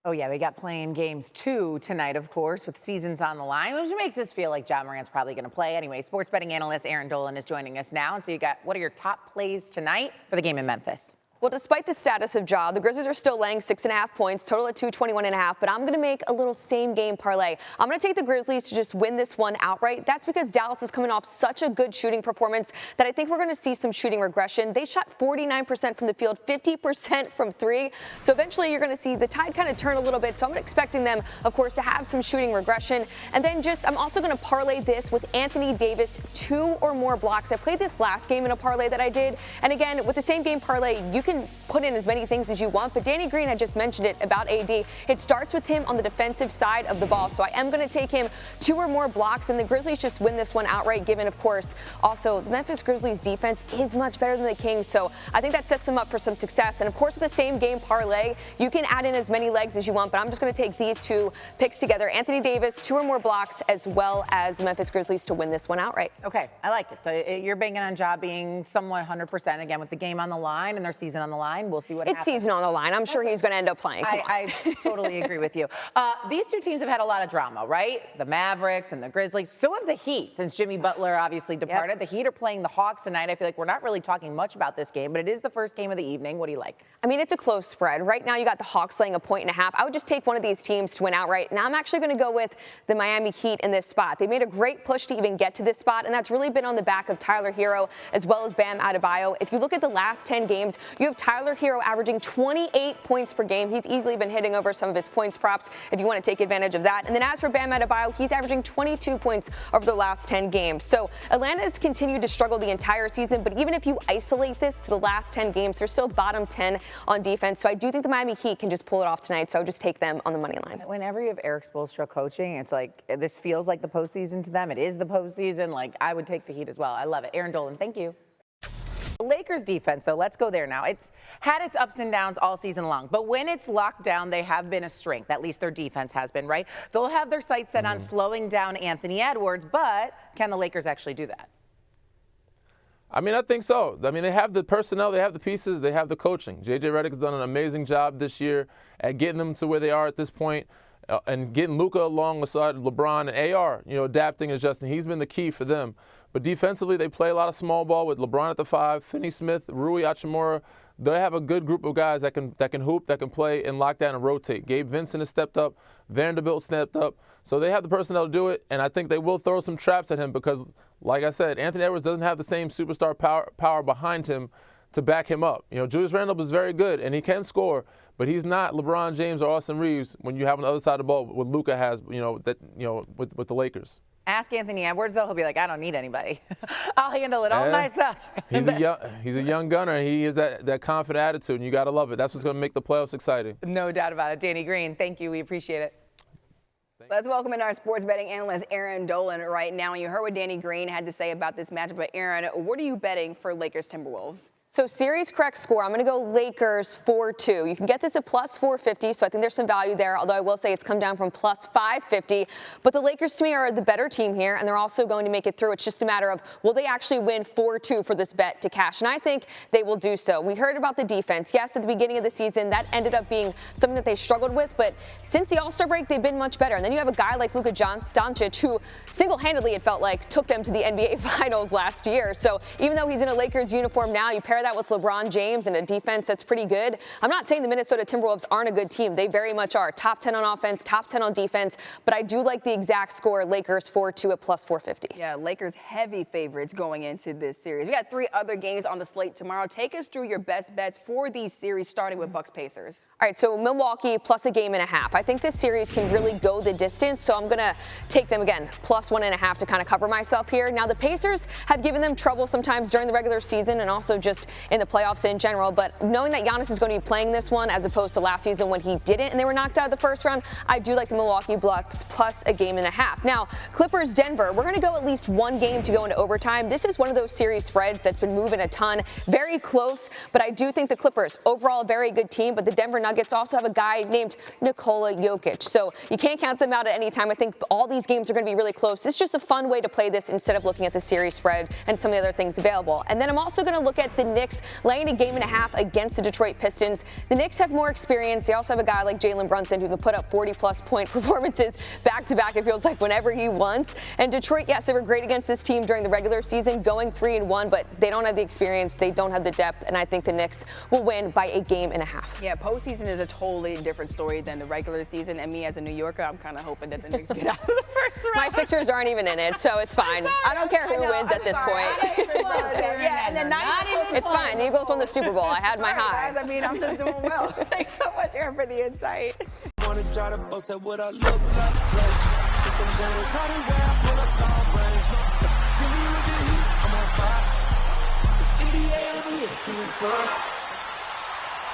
Oh, yeah, we got playing games 2 tonight, of course, with seasons on the line, which makes us feel like John Morant's probably going to play. Anyway, sports betting analyst Aaron Dolan is joining us now. And so you got, what are your top plays tonight for the game in Memphis? Well, despite the status of Ja, the Grizzlies are still laying 6.5 points, total at 221.5. But I'm going to make a little same game parlay. I'm going to take the Grizzlies to just win this one outright. That's because Dallas is coming off such a good shooting performance that I think we're going to see some shooting regression. They shot 49% from the field, 50% from three. So eventually you're going to see the tide kind of turn a little bit. So I'm expecting them, of course, to have some shooting regression. And then I'm also going to parlay this with Anthony Davis, 2 or more blocks. I played this last game in a parlay that I did. And again, with the same game parlay, you can put in as many things as you want, but Danny Green, I just mentioned it about AD. It starts with him on the defensive side of the ball, so I am going to take him 2 or more blocks, and the Grizzlies just win this one outright, given, of course, also the Memphis Grizzlies defense is much better than the Kings, so I think that sets them up for some success. And of course, with the same game parlay, you can add in as many legs as you want, but I'm just going to take these 2 picks together. Anthony Davis, 2 or more blocks, as well as the Memphis Grizzlies to win this one outright. Okay, I like it. So you're banking on Ja being somewhat 100% again with the game on the line and their season on the line. We'll see what happens. It's season on the line. I'm sure he's going to end up playing. I totally agree with you. These 2 teams have had a lot of drama, right? The Mavericks and the Grizzlies. So have the Heat, since Jimmy Butler obviously departed. Yep. The Heat are playing the Hawks tonight. I feel like we're not really talking much about this game, but it is the first game of the evening. What do you like? I mean, it's a close spread. Right now, you got the Hawks laying 1.5. I would just take one of these teams to win outright. Now, I'm actually going to go with the Miami Heat in this spot. They made a great push to even get to this spot, and that's really been on the back of Tyler Hero as well as Bam Adebayo. If you look at the last 10 games, you have Tyler Hero averaging 28 points per game. He's easily been hitting over some of his points props if you want to take advantage of that. And then as for Bam Adebayo, he's averaging 22 points over the last 10 games. So Atlanta has continued to struggle the entire season, but even if you isolate this to the last 10 games, they're still bottom 10 on defense. So I do think the Miami Heat can just pull it off tonight. So I would just take them on the money line. Whenever you have Eric Spoelstra coaching, it's like this feels like the postseason to them. It is the postseason. Like, I would take the Heat as well. I love it. Aaron Dolan, thank you. The Lakers defense, though, let's go there now. It's had its ups and downs all season long, but when it's locked down, they have been a strength. At least their defense has been, right? They'll have their sights set on slowing down Anthony Edwards, but can the Lakers actually do that? I mean, I think so. I mean, they have the personnel, they have the pieces, they have the coaching. J.J. Redick has done an amazing job this year at getting them to where they are at this point. And getting Luka alongside LeBron and AR, adapting and adjusting. He's been the key for them. But defensively, they play a lot of small ball with LeBron at the 5, Finney-Smith, Rui Hachimura. They have a good group of guys that can hoop, that can play and lock down and rotate. Gabe Vincent has stepped up. Vanderbilt stepped up. So they have the personnel to do it, and I think they will throw some traps at him because, like I said, Anthony Edwards doesn't have the same superstar power behind him to back him up. Julius Randle is very good, and he can score, but he's not LeBron James or Austin Reeves when you have on the other side of the ball what Luka has, with the Lakers. Ask Anthony Edwards, though. He'll be like, I don't need anybody. I'll handle it all myself. He's a young gunner, and he has that confident attitude, and you got to love it. That's what's going to make the playoffs exciting. No doubt about it. Danny Green, thank you. We appreciate it. Let's welcome in our sports betting analyst, Aaron Dolan, right now. And you heard what Danny Green had to say about this matchup. But, Aaron, what are you betting for Lakers Timberwolves? So series correct score, I'm going to go Lakers 4-2. You can get this at plus 450, so I think there's some value there, although I will say it's come down from plus 550. But the Lakers, to me, are the better team here, and they're also going to make it through. It's just a matter of, will they actually win 4-2 for this bet to cash? And I think they will do so. We heard about the defense. Yes, at the beginning of the season, that ended up being something that they struggled with, but since the All-Star break, they've been much better. And then you have a guy like Luka Doncic, who single-handedly, it felt like, took them to the NBA Finals last year. So even though he's in a Lakers uniform now, you pair that with LeBron James and a defense that's pretty good. I'm not saying the Minnesota Timberwolves aren't a good team. They very much are. Top 10 on offense, top 10 on defense. But I do like the exact score, Lakers 4-2 at plus 450. Yeah, Lakers heavy favorites going into this series. We got 3 other games on the slate tomorrow. Take us through your best bets for these series, starting with Bucks Pacers. All right, so Milwaukee plus 1.5 games. I think this series can really go the distance, so I'm going to take them again, plus 1.5 to kind of cover myself here. Now, the Pacers have given them trouble sometimes during the regular season and also just in the playoffs in general, but knowing that Giannis is going to be playing this one as opposed to last season when he didn't and they were knocked out of the first round, I do like the Milwaukee Bucks plus 1.5 games. Now, Clippers Denver, we're going to go at least 1 game to go into overtime. This is one of those series spreads that's been moving a ton, very close, but I do think the Clippers overall a very good team, but the Denver Nuggets also have a guy named Nikola Jokic, so you can't count them out at any time. I think all these games are going to be really close. This is just a fun way to play this instead of looking at the series spread and some of the other things available. And then I'm also going to look at the Knicks laying a game and a half against the Detroit Pistons. The Knicks have more experience. They also have a guy like Jalen Brunson who can put up 40-plus point performances back-to-back, it feels like, whenever he wants. And Detroit, yes, they were great against this team during the regular season, going 3-1, but they don't have the experience, they don't have the depth, and I think the Knicks will win by a game and a half. Yeah, postseason is a totally different story than the regular season, and me as a New Yorker, I'm kind of hoping that the Knicks get out of the first round. My Sixers aren't even in it, so it's fine. I don't care who wins at this point. Yeah, and then It's fine. The Eagles won the Super Bowl. I had my high. I mean, I'm just doing well. Thanks so much, Aaron, for the insight. Wanna try to boast at what I look like. Think I'm gonna try to wear I pull up long range. Jimmy with the heat, I'm on fire. It's 88 over here,